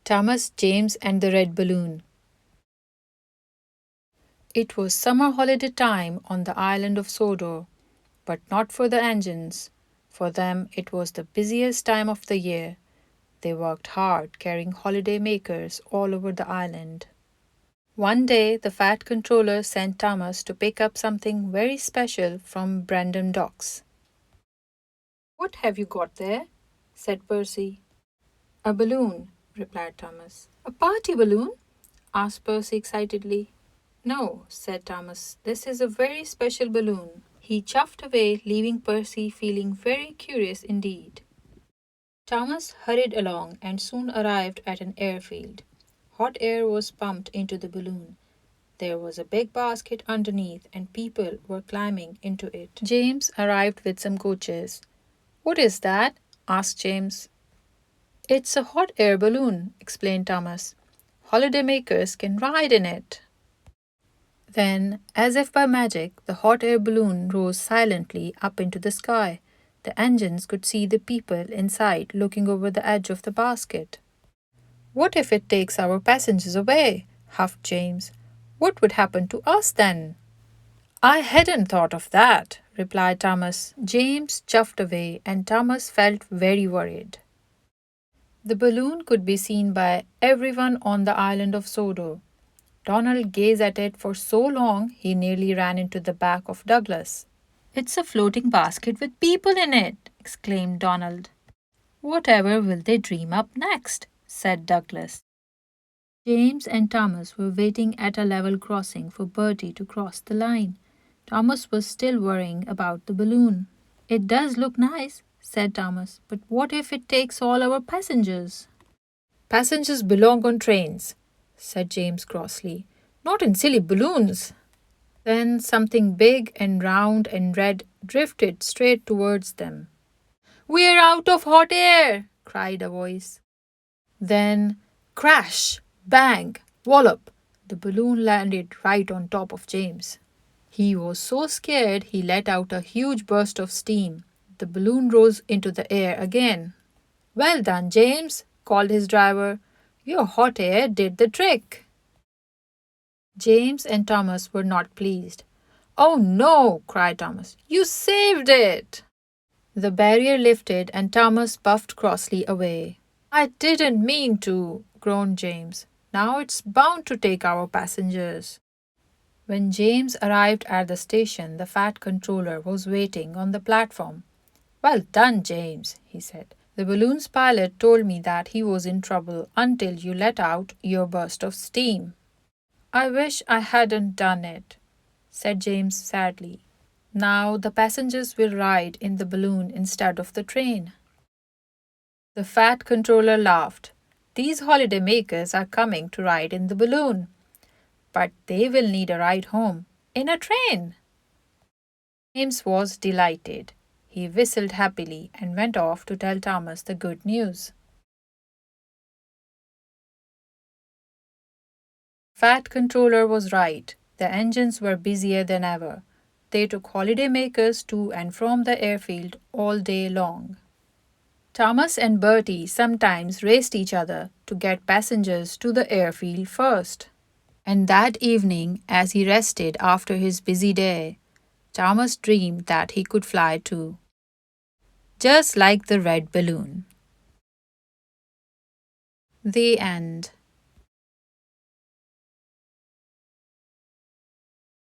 Thomas, James, and the Red Balloon. It was summer holiday time on the island of Sodor, but not for the engines. For them, it was the busiest time of the year. They worked hard carrying holiday makers all over the island. One day, the Fat Controller sent Thomas to pick up something very special from Brandon Docks. "What have you got there?" said Percy. "A balloon," replied Thomas. "A party balloon?" asked Percy excitedly. "No," said Thomas. "This is a very special balloon." He chuffed away, leaving Percy feeling very curious indeed. Thomas hurried along and soon arrived at an airfield. Hot air was pumped into the balloon. There was a big basket underneath, and people were climbing into it. James arrived with some coaches. "What is that?" asked James. "It's a hot air balloon," explained Thomas. "Holiday makers can ride in it." Then, as if by magic, the hot air balloon rose silently up into the sky. The engines could see the people inside looking over the edge of the basket. "What if it takes our passengers away?" huffed James. "What would happen to us then?" "I hadn't thought of that," replied Thomas. James chuffed away, and Thomas felt very worried. The balloon could be seen by everyone on the island of Sodor. Donald gazed at it for so long he nearly ran into the back of Douglas. "It's a floating basket with people in it!" exclaimed Donald. "Whatever will they dream up next?" said Douglas. James and Thomas were waiting at a level crossing for Bertie to cross the line. Thomas was still worrying about the balloon. "It does look nice," said Thomas, "but what if it takes all our passengers?" "Passengers belong on trains," said James crossly, "not in silly balloons." Then something big and round and red drifted straight towards them. "We're out of hot air!" cried a voice. Then crash, bang, wallop! The balloon landed right on top of James. He was so scared he let out a huge burst of steam. The balloon rose into the air again. "Well done, James," called his driver. "Your hot air did the trick." James and Thomas were not pleased. "Oh no!" cried Thomas. "You saved it!" The barrier lifted and Thomas puffed crossly away. "I didn't mean to," groaned James. "Now it's bound to take our passengers." When James arrived at the station, the Fat Controller was waiting on the platform. "Well done, James," he said. "The balloon's pilot told me that he was in trouble until you let out your burst of steam." "I wish I hadn't done it," said James sadly. "Now the passengers will ride in the balloon instead of the train." The Fat Controller laughed. "These holiday makers are coming to ride in the balloon, but they will need a ride home in a train." James was delighted. He whistled happily and went off to tell Thomas the good news. Fat Controller was right. The engines were busier than ever. They took holiday makers to and from the airfield all day long. Thomas and Bertie sometimes raced each other to get passengers to the airfield first. And that evening, as he rested after his busy day, Thomas dreamed that he could fly too, just like the red balloon. The end.